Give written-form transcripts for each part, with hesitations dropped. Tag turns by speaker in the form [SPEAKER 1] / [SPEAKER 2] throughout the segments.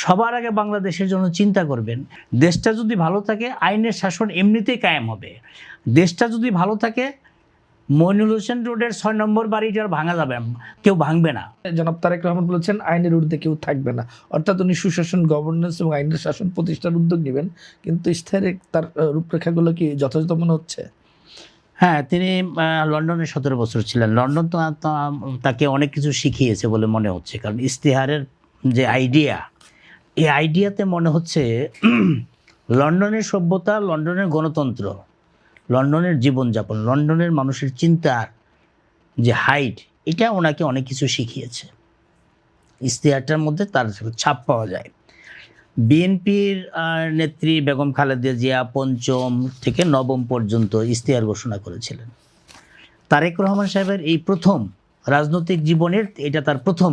[SPEAKER 1] সবার আগে বাংলাদেশের জন্য চিন্তা করবেন। দেশটা যদি ভালো থাকে আইনের শাসন এমনিতেই কায়েম হবে। দেশটা যদি ভালো থাকে মইনুল হোসেন রোডের ৬ নম্বর বাড়িটা আর ভাঙা যাবে, কেউ ভাঙবে না।
[SPEAKER 2] জনাব তারেক রহমান বলেছেন আইনের ঊর্ধ্বে কেউ থাকবে না, অর্থাৎ উনি সুশাসন, গভর্নেন্স এবং আইনের শাসন প্রতিষ্ঠার উদ্যোগ নেবেন। কিন্তু ইশতেহারে তার রূপরেখাগুলো কি যথাযথ মনে হচ্ছে?
[SPEAKER 1] হ্যাঁ, তিনি লন্ডনে ১৭ বছর ছিলেন। লন্ডন তো তাকে অনেক কিছু শিখিয়েছে বলে মনে হচ্ছে, কারণ ইশতেহারের যে আইডিয়া, এই আইডিয়াতে মনে হচ্ছে লন্ডনের সভ্যতা, লন্ডনের গণতন্ত্র, লন্ডনের জীবনযাপন, লন্ডনের মানুষের চিন্তার যে হাইট, এটা ওনাকে অনেক কিছু শিখিয়েছে। ইশতেহারটার মধ্যে তার ছাপ পাওয়া যায়। বিএনপির নেত্রী বেগম খালেদা জিয়া ৫ম থেকে ৯ম পর্যন্ত ইশতেহার ঘোষণা করেছিলেন। তারেক রহমান সাহেবের এই প্রথম রাজনৈতিক জীবনের এটা তার প্রথম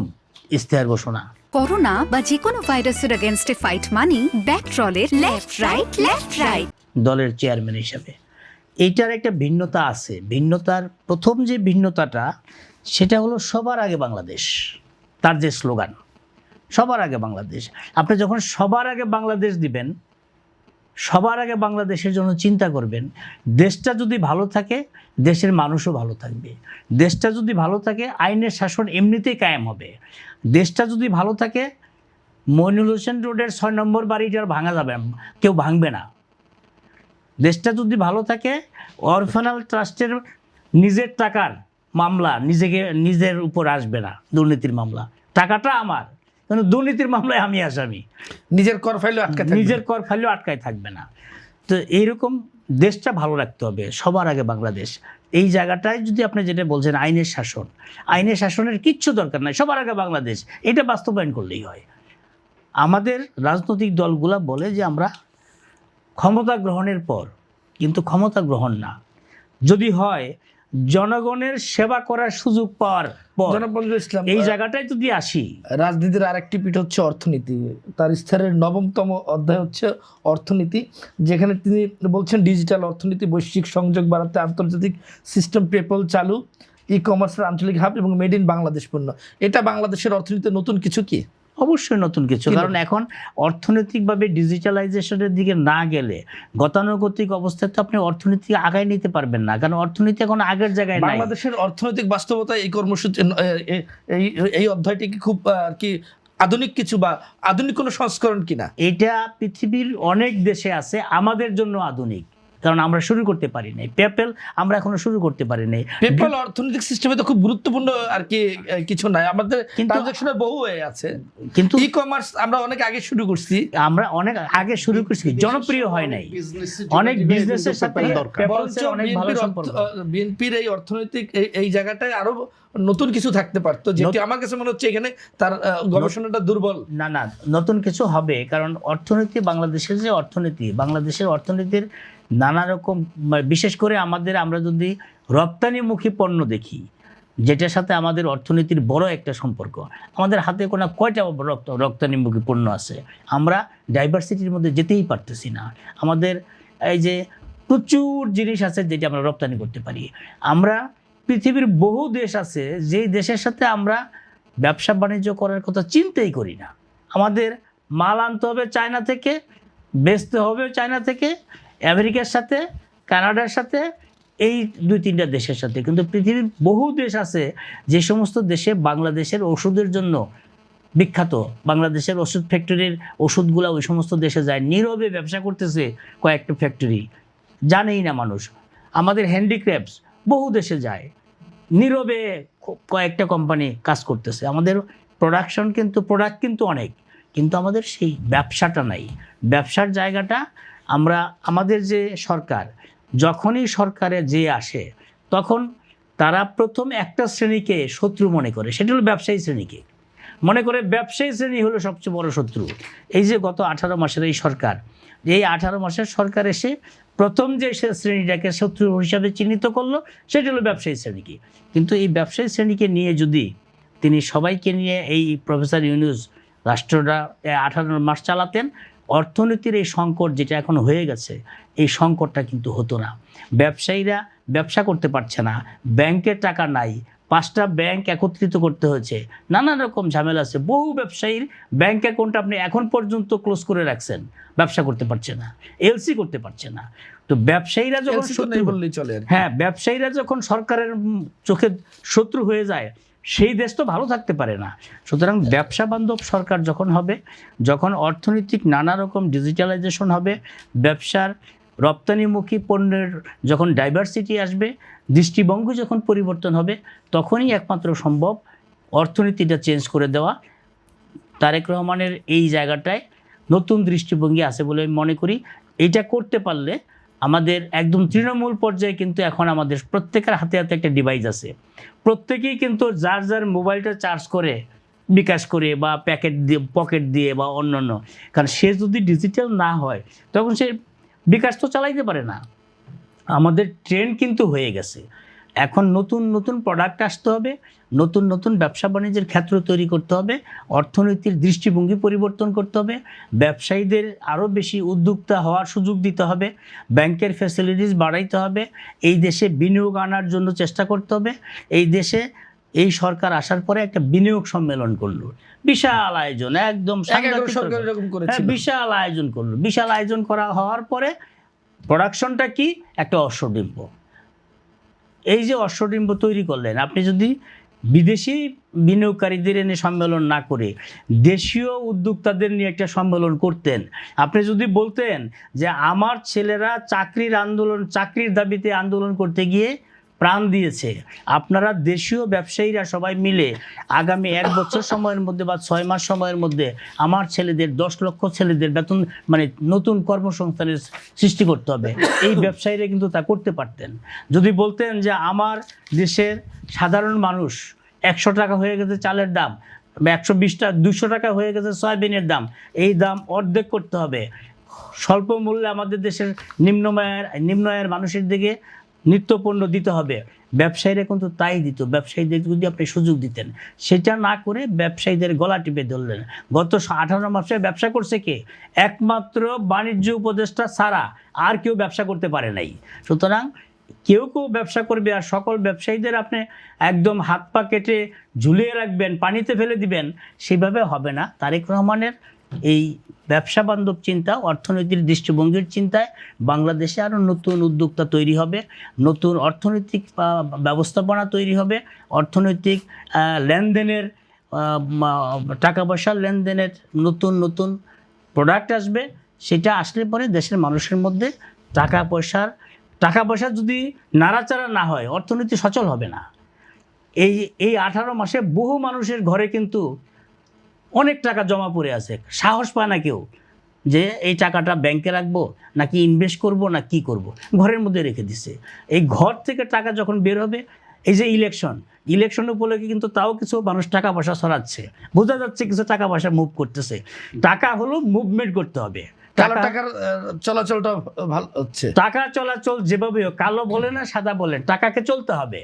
[SPEAKER 1] ইশতেহার ঘোষণা।
[SPEAKER 3] করোনা বা যে কোনো ভাইরাসের এগেইনস্টে ফাইট মানি ব্যাকট্রলের লেফট রাইট
[SPEAKER 1] দলের চেয়ারম্যান হিসাবে এইটার একটা ভিন্নতা আছে। ভিন্নতার প্রথম যে ভিন্নতাটা, সেটা হলো সবার আগে বাংলাদেশ। তার যে স্লোগান সবার আগে বাংলাদেশ, আপনি যখন সবার আগে বাংলাদেশ দিবেন, সবার আগে বাংলাদেশের জন্য চিন্তা করবেন, দেশটা যদি ভালো থাকে দেশের মানুষও ভালো থাকবে। দেশটা যদি ভালো থাকে আইনের শাসন এমনিতেই কায়েম হবে। দেশটা যদি ভালো থাকে মইনুল হোসেন রোডের ৬ নম্বর বাড়িটা আর ভাঙা যাবে, কেউ ভাঙবে না। দেশটা যদি ভালো থাকে অরফানাল ট্রাস্টের নিজের টাকার মামলা নিজের উপর আসবে না, দুর্নীতির মামলা। টাকাটা আমার, কিন্তু দুর্নীতির মামলায় আমি আসামি।
[SPEAKER 2] নিজের কর ফাইলেও
[SPEAKER 1] আটকায় থাকবে না। তো এইরকম দেশটা ভালো রাখতে হবে, সবার আগে বাংলাদেশ। এই জায়গাটায় যদি আপনি যেটা বলছেন আইনের শাসন, আইনের শাসনের কিচ্ছু দরকার নাই, সবার আগে বাংলাদেশ, এটা বাস্তবায়ন করলেই হয়। আমাদের রাজনৈতিক দলগুলা বলে যে আমরা ক্ষমতা গ্রহণের পর, কিন্তু ক্ষমতা গ্রহণ না, যদি হয় জনগণের সেবা করার সুযোগ পাওয়ার পর, এই জায়গাটায় যদি আসি।
[SPEAKER 2] রাজনীতির আরেকটি পিঠ হচ্ছে অর্থনীতি। তার ইশতেহারের ৯তম অধ্যায় হচ্ছে অর্থনীতি, যেখানে তিনি বলছেন ডিজিটাল অর্থনীতি, বৈশ্বিক সংযোগ বাড়াতে আন্তর্জাতিক সিস্টেম পেপল চালু, ই কমার্সের আঞ্চলিক হাব এবং মেড ইন বাংলাদেশ পণ্য। এটা বাংলাদেশের অর্থনীতিতে নতুন কিছু কি?
[SPEAKER 1] অবশ্যই নতুন কিছু, কারণ এখন অর্থনৈতিকভাবে ডিজিটালাইজেশনের দিকে না গেলে গতানুগতিক অবস্থায় তো আপনি অর্থনীতি আগায় নিতে পারবেন না, কারণ অর্থনীতি এখন আগের জায়গায় নাই।
[SPEAKER 2] বাংলাদেশের অর্থনৈতিক বাস্তবতা এই কর্মসূচি, এই অধ্যায়টি কি খুব কি আধুনিক কিছু বা আধুনিক কোনো সংস্করণ কিনা?
[SPEAKER 1] এটা পৃথিবীর অনেক দেশে আছে, আমাদের জন্য আধুনিক, কারণ আমরা শুরু করতে পারি নাই। পেপ্যাল আমরা এখনো শুরু করতে পারি নাই।
[SPEAKER 2] পেপ্যাল অর্থনৈতিক সিস্টেমে তো খুব গুরুত্বপূর্ণ আর কি কিছু নাই, আমাদের ট্রানজাকশনের বহু ওয়ে আছে, কিন্তু ই কমার্স আমরা অনেক আগে শুরু করছি, জনপ্রিয় হয় নাই, অনেক বিজনেসের সাথে অনেক ভালো সম্পর্ক। বিএনপির এই অর্থনৈতিক এই জায়গাটায় আরো নতুন কিছু থাকতে পারতো, যেটি আমার কাছে মনে হচ্ছে এখানে তার গবেষণাটা দুর্বল।
[SPEAKER 1] না, নতুন কিছু হবে, কারণ অর্থনীতি, বাংলাদেশের অর্থনীতির নানা রকম, বিশেষ করে আমরা যদি রপ্তানিমুখী পণ্য দেখি, যেটার সাথে আমাদের অর্থনীতির বড় একটা সম্পর্ক, আমাদের হাতে কয়টা রপ্তানিমুখী পণ্য আছে? আমরা ডাইভার্সিটির মধ্যে যেতেই পারতেছি না। আমাদের এই যে প্রচুর জিনিস আছে যেটা আমরা রপ্তানি করতে পারি। আমরা পৃথিবীর বহু দেশ আছে যেই দেশের সাথে আমরা ব্যবসা বাণিজ্য করার কথা চিন্তাই করি না। আমাদের মাল আনতে হবে চায়না থেকে, বেচতে হবে চায়না থেকে, আমেরিকার সাথে, কানাডার সাথে, এই ২-৩টা দেশের সাথে। কিন্তু পৃথিবীর বহু দেশ আছে যে সমস্ত দেশে বাংলাদেশের ওষুধের জন্য বিখ্যাত, বাংলাদেশের ওষুধ ফ্যাক্টরির ওষুধগুলো ওই সমস্ত দেশে যায়, নীরবে ব্যবসা করতেছে কয়েকটা ফ্যাক্টরি, জানেই না মানুষ। আমাদের হ্যান্ডিক্রাফটস বহু দেশে যায়, নীরবে কয়েকটা কোম্পানি কাজ করতেছে। আমাদের প্রোডাক্ট কিন্তু অনেক, কিন্তু আমাদের সেই ব্যবসাটা নাই। ব্যবসার জায়গাটা আমাদের যে সরকার, যখনই সরকারে যে আসে তখন তারা প্রথম একটা শ্রেণীকে শত্রু মনে করে, সেটা হলো ব্যবসায়ী শ্রেণীকে মনে করে। ব্যবসায়ী শ্রেণী হলো সবচেয়ে বড় শত্রু। এই যে গত 18 মাসের এই সরকার, এই 18 মাসের সরকার এসে প্রথম যে শ্রেণীটাকে শত্রু হিসাবে চিহ্নিত করলো, সেটা হলো ব্যবসায়ী শ্রেণীকে। কিন্তু এই ব্যবসায়ী শ্রেণীকে নিয়ে যদি তিনি সবাইকে নিয়ে, এই প্রফেসর ইউনূস রাষ্ট্রটা 18 মাস চালাতেন, অর্থনীতির এই সংকট যেটা এখন হয়ে গেছে, এই সংকটটা কিন্তু হতো না। ব্যবসায়ীরা ব্যবসা করতে পারছে না, ব্যাংকের টাকা নাই, 5টা ব্যাংক একত্রিত করতে হয়েছে, নানা রকম ঝামেলা আছে। বহু ব্যবসায়ীর ব্যাংক অ্যাকাউন্ট আপনি এখন পর্যন্ত ক্লোজ করে রাখছেন, ব্যবসা করতে পারছে না, এলসি করতে পারছে না। তো ব্যবসায়ীরা যখন
[SPEAKER 2] LC তো নেই বললেই চলে আর কি।
[SPEAKER 1] হ্যাঁ, ব্যবসায়ীরা যখন সরকারের চোখে শত্রু হয়ে যায়, সেই দেশ তো ভালো থাকতে পারে না। সুতরাং ব্যবসা বান্ধব সরকার যখন হবে, যখন অর্থনৈতিক নানা রকম ডিজিটালাইজেশন হবে, ব্যবসার রপ্তানিমুখী পণ্যের যখন ডাইভার্সিটি আসবে, দৃষ্টিভঙ্গি যখন পরিবর্তন হবে, তখনই একমাত্র সম্ভব অর্থনীতিটা চেঞ্জ করে দেওয়া। তারেক রহমানের এই জায়গাটায় নতুন দৃষ্টিভঙ্গি আছে বলে আমি মনে করি। এইটা করতে পারলে আমাদের একদম তৃণমূল পর্যায়ে কিন্তু এখন আমাদের প্রত্যেকের হাতে হাতে একটা ডিভাইস আছে। প্রত্যেকেই কিন্তু যার যার মোবাইলটা চার্জ করে, বিকাশ করে বা পকেট দিয়ে বা অন্যান্য, কারণ সে যদি ডিজিটাল না হয় তখন সে বিকাশ তো চালাইতে পারে না। আমাদের ট্রেন্ড কিন্তু হয়ে গেছে। এখন নতুন নতুন প্রোডাক্ট আসতে হবে, নতুন নতুন ব্যবসা বাণিজ্যের ক্ষেত্র তৈরি করতে হবে, অর্থনীতির দৃষ্টিভঙ্গি পরিবর্তন করতে হবে, ব্যবসায়ীদের আরও বেশি উদ্যোক্তা হওয়ার সুযোগ দিতে হবে, ব্যাংকের ফ্যাসিলিটিস বাড়াইতে হবে, এই দেশে বিনিয়োগ আনার জন্য চেষ্টা করতে হবে। এই দেশে এই সরকার আসার পরে একটা বিনিয়োগ সম্মেলন করলো, বিশাল আয়োজন, একদম সাংঘাতিক
[SPEAKER 2] সরকার এরকম করেছিল।
[SPEAKER 1] বিশাল আয়োজন করলো। বিশাল আয়োজন করা হওয়ার পরে প্রোডাকশনটা কি? একটা অশ্বডিম্ব। এই যে অশ্বডিম্ব তৈরি করলেন, আপনি যদি বিদেশি বিনিয়োগকারীদের এনে সম্মেলন না করে দেশীয় উদ্যোক্তাদের নিয়ে একটা সম্মেলন করতেন, আপনি যদি বলতেন যে আমার ছেলেরা চাকরির দাবিতে আন্দোলন করতে গিয়ে প্রাণ দিয়েছে, আপনারা দেশীয় ব্যবসায়ীরা সবাই মিলে আগামী 1 বছর সময়ের মধ্যে বা 6 মাস সময়ের মধ্যে আমার ছেলেদের 10 লক্ষ ছেলেদের বেতন, মানে নতুন কর্মসংস্থানের সৃষ্টি করতে হবে, এই ব্যবসায়ীরা কিন্তু তা করতে পারতেন। যদি বলতেন যে আমার দেশের সাধারণ মানুষ 100 টাকা হয়ে গেছে চালের দাম, 200 টাকা হয়ে গেছে সয়াবিনের দাম, এই দাম অর্ধেক করতে হবে, স্বল্প মূল্যে আমাদের দেশের নিম্ন আয়ের মানুষের দিকে নিত্যপণ্য দিতে হবে, ব্যবসায়ীরা কিন্তু তাই দিত। ব্যবসায়ীদের যদি আপনি সুযোগ দিতেন, সেটা না করে ব্যবসায়ীদের গলা টিপে ধরলেন। গত 18 মাসে ব্যবসা করছে কে? একমাত্র বাণিজ্য উপদেষ্টা ছাড়া আর কেউ ব্যবসা করতে পারে নাই। সুতরাং কেউ ব্যবসা করবে আর সকল ব্যবসায়ীদের আপনি একদম হাত পা কেটে ঝুলিয়ে রাখবেন, পানিতে ফেলে দিবেন, সেভাবে হবে না। তারেক রহমানের এই ব্যবসা বান্ধব চিন্তা, অর্থনীতির দৃষ্টিভঙ্গির চিন্তায় বাংলাদেশে আরও নতুন উদ্যোক্তা তৈরি হবে, নতুন অর্থনৈতিক ব্যবস্থাপনা তৈরি হবে, অর্থনৈতিক লেনদেনের, টাকা পয়সার লেনদেনের নতুন নতুন প্রোডাক্ট আসবে। সেটা আসলে পরে দেশের মানুষের মধ্যে টাকা পয়সা যদি নাড়াচাড়া না হয়, অর্থনীতি সচল হবে না। এই 18 মাসে বহু মানুষের ঘরে কিন্তু অনেক টাকা জমা পড়ে আছে, সাহস পায় না কেউ যে এই টাকাটা ব্যাংকে রাখবো নাকি ইনভেস্ট করব না কি করব, ঘরের মধ্যে রেখে দিছে। এই ঘর থেকে টাকা যখন বের হবে, এই যে ইলেকশন উপলক্ষে কিন্তু তাও কিছু মানুষ টাকা পয়সা ছড়াচ্ছে, বোঝা যাচ্ছে কিছু টাকা পয়সা মুভ করতেছে। টাকা হলো মুভমেন্ট করতে হবে,
[SPEAKER 2] টাকার চলাচলটা ভালো হচ্ছে।
[SPEAKER 1] টাকা চলাচল যেভাবে হোক, কালো বলে না সাদা বলেন, টাকাকে চলতে হবে।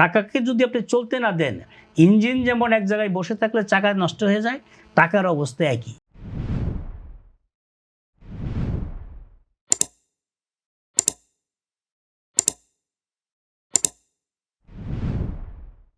[SPEAKER 1] টাকাকে যদি আপনি চলতে না দেন, ইঞ্জিন যেমন এক জায়গায় বসে থাকলে চাকা নষ্ট হয়ে যায়, টাকার অবস্থা একই।